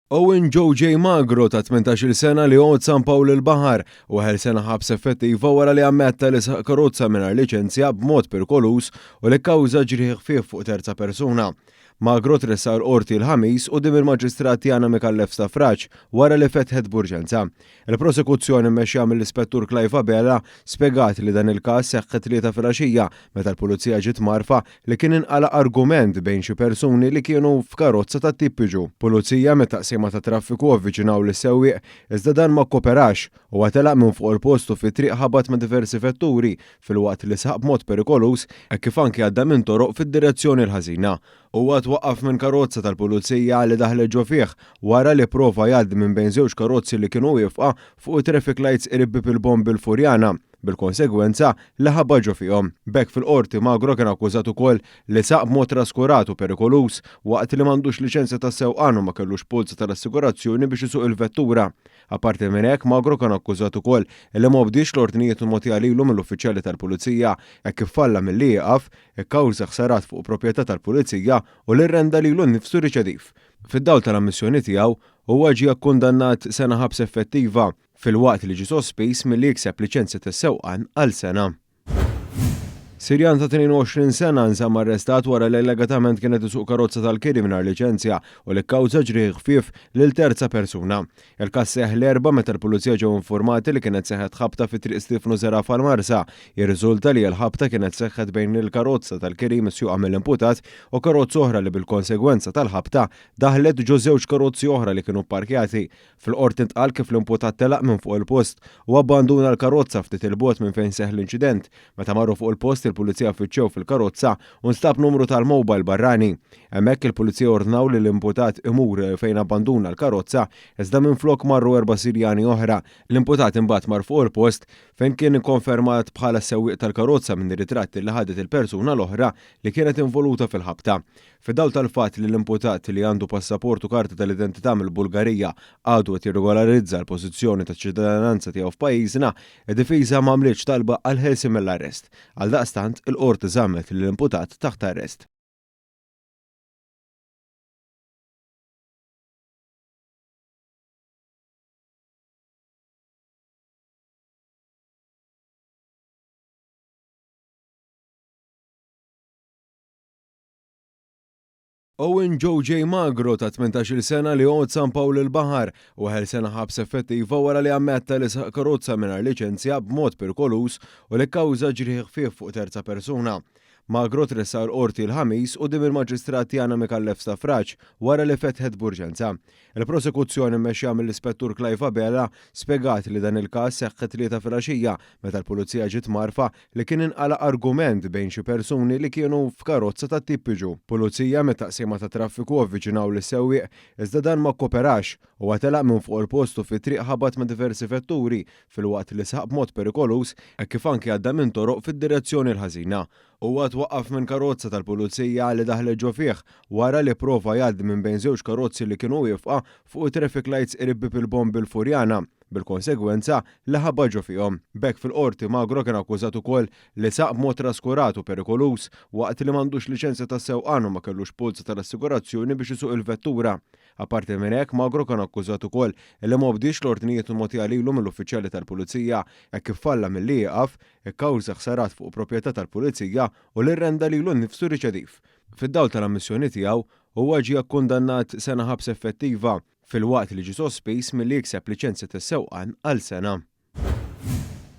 Owen Joe J. Magro ta' 18-il sena li għod San Pawl il-Bahar u ħel sena ħabs effettiva wara li ammetta li saq karozza mingħajr liċenzja b'mod perikolus u li kkawża ġrieħ ħfief fuq terza persuna. Magro tressa l-qorti l-ħamis u dim il-maġistrat Jana Mikallef Stafraċ wara li fetħet b'urġenza. Il-prosekuzzjoni mmexxija mill-ispettur Klajfa Bela spjegat li dan il-każ seħħet tlieta filgħaxija meta l-pulizija ġiet marfa li kien inqala argument bejn xi persuni li kienu f'karozza ta' tippiġu. Pulizija mit-taqsima ta' traffiku avviċinaw lis-sewwieq iżda dan ma kkoperax u għatelaq minn fuq il-postu fit-triq ħabat ma' diversi vetturi filwaqt li saq b'mod perikolus hekk kif anke għadda minn toroq fid-direzzjoni l-ħażina. Huwa twaqqaf minn karozza tal-pulizija li daħlet ġo fih wara li prova jgħaddi minn bejn żewġ karozzi li kienu wieqfa fuq traffic lights qrib bil-bomb il-Furjana. Bil-konsegwenza li ħabba ġo fihom. Bekk fil-qorti Magro kien akkużat ukoll li saq b'mod traskurat u perikolus waqt li m'għandux liċenzja tas-sewqan u ma kellux polza tal-assigurazzjoni biex isuq il-vettura. Apparti minn hekk Magro kien akkużat ukoll li ma bdiex l-ordnijiet mogħtija lilu mill-uffiċjali tal-pulizija hekk kif falla milli jieqaf ikkawża ħsarat fuq proprjetà tal-pulizija u li rrenda lilu nnifsu riċediv. Fid-dawl tal-ammissjoni tiegħu huwa ġie akkundannat sena ħabs effettiva fil-waqt li ġie sospiż milli jikseb liċenzja tas-sewqan għal sena. Sirjan ta' 22 sena nsam arrestat wara li allegatament kienet isuq karozza tal-kiri mingħajr liċenzja u li kkawża ġrieħ ħfief lil terza persuna. Il-każ seħħ l-erba' meta l-pulizija ġew informati li kienet seħħet ħabta fi triq Stifnu Zeraf għall-Marsa. Jirriżulta li l-ħabta kienet seħħet bejn il-karozza tal-kiri misjuqa mill-imputat u karozza oħra li bil-konsegwenza tal-ħabta daħlet ġo żewġ karozzi oħra li kienu pparkjati. Fil-qorti ntqal kif l-imputat telaq minn fuq il-post u abbanduna l-karozza ftit il-bogħod minn fejn seħħ l-inċident. Meta marru fuq il-post il-pulizija ffittxew fil-karozza u nstab numru tal-mobile barrani. Hemmhekk il-pulizija ordnaw li l-imputat imur fejn abbanduna l-karozza iżda minflok marru 4 Sirjani oħra. L-imputat imbagħad mar fuq il-post fejn kien ikkonfermat bħala sewwieq tal-karozza minn ir-ritratti li ħadet il-persuna l-oħra li kienet involuta fil-ħabta. Fid-dawl tal-fatt li l-imputat li għandu passaport u karta tal-identità mill-Bulgarija għadu qed jirregolarizza l-pożizzjoni taċ-ċittadinanza tiegħu f'pajjiżna, id-difiża m'għamlitx talba għal ħelsi mill-arrest. Għaldaqstant il-qorti żammet lill-imputat taħt arrest. Owen Joe J. Magro ta' 18-il sena li għod San Pawl il-Bahar u ħel sena ħabs effettiva wara li ammetta li saq karozza mingħajr liċenzja b'mod perikolus u li kkawża ġrieħ ħfief fuq terza persuna. Magro tressa l-qorti l-ħamis u dim il-maġistrat Jana Mikallef Stafraċ wara li fetħet b'urġenza. Il-prosekuzzjoni mmexxija mill-ispettur Klajfa Bela spjegat li dan il-każ seħħet tlieta filgħaxija meta l-pulizija ġiet marfa li kien inqala argument bejn xi persuni li kienu f'karozza ta' tippiġu. Pulizija mit-taqsima ta' traffiku avviċinaw lis-sewwieq iżda dan ma kkoperax u għatelaq minn fuq il-postu fit-triq ħabat ma' diversi vetturi filwaqt li saq b'mod perikolus hekk kif anke għadda minn toroq fid-direzzjoni l-ħażina. Huwa twaqqaf minn karozza tal-pulizija li daħlet ġo fih wara li prova jgħaddi minn bejn żewġ karozzi li kienu wieqfa fuq traffic lights qrib bil-bomb il-Furjana. Bil-konsegwenza li ħabba ġo fihom. Bekk fil-qorti Magro kien akkużat ukoll li saq b'mod traskurat u perikolus waqt li m'għandux liċenzja tas-sewqan u ma kellux polza tal-assigurazzjoni biex isuq il-vettura. Apparti minn hekk Magro kien akkużat ukoll li ma bdiex l-ordnijiet mogħtija lilu mill-uffiċjali tal-pulizija hekk kif falla milli jieqaf ikkawża ħsarat fuq proprjetà tal-pulizija u li rrenda lilu nnifsu riċediv. Fid-dawl tal-ammissjoni tiegħu huwa ġie akkundannat sena ħabs effettiva fil-waqt li ġie sospiż milli jikseb liċenzja tas-sewqan għal sena.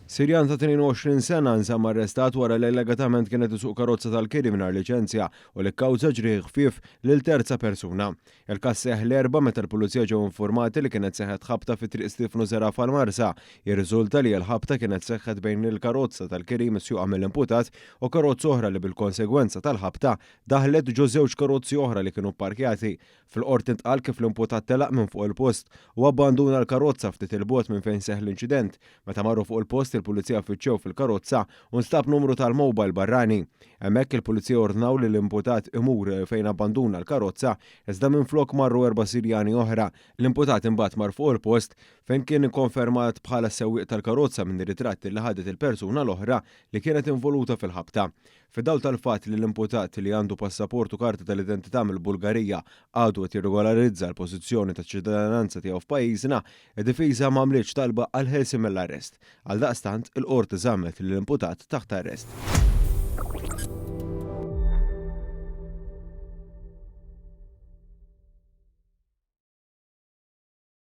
Sirjan ta' 22 sena nsam arrestat wara li allegatament kienet isuq karozza tal-kiri mingħajr liċenzja u li kkawża ġrieħ ħfief lil terza persuna. Il-każ seħħ l-erba' meta l-pulizija ġew informati li kienet seħħet ħabta fi triq Stifnu Zeraf għall-Marsa. Jirriżulta li l-ħabta kienet seħħet bejn il-karozza tal-kiri misjuqa mill-imputat u karozza oħra li bil-konsegwenza tal-ħabta daħlet ġo żewġ karozzi oħra li kienu pparkjati. Fil-qorti ntqal kif l-imputat telaq minn fuq il-post u abbanduna l-karozza ftit il-bogħod minn fejn seħħ l-inċident. Meta marru fuq il-post il-pulizija ffittxew fil-karozza u nstab numru tal-mobile barrani. Hemmhekk il-pulizija ordnaw li l-imputat imur fejn abbanduna l-karozza iżda minflok marru 4 Sirjani oħra. L-imputat imbagħad mar fuq il-post fejn kien ikkonfermat bħala sewwieq tal-karozza minn ir-ritratti li ħadet il-persuna l-oħra li kienet involuta fil-ħabta. Fid-dawl tal-fatt li l-imputat li għandu passaport u karta tal-identità mill-Bulgarija għadu qed jirregolarizza l-pożizzjoni taċ-ċittadinanza tiegħu f'pajjiżna, id-difiża m'għamlitx talba għal ħelsi mill-arrest. Għaldaqstant il-qorti żammet lill-imputat taħt arrest.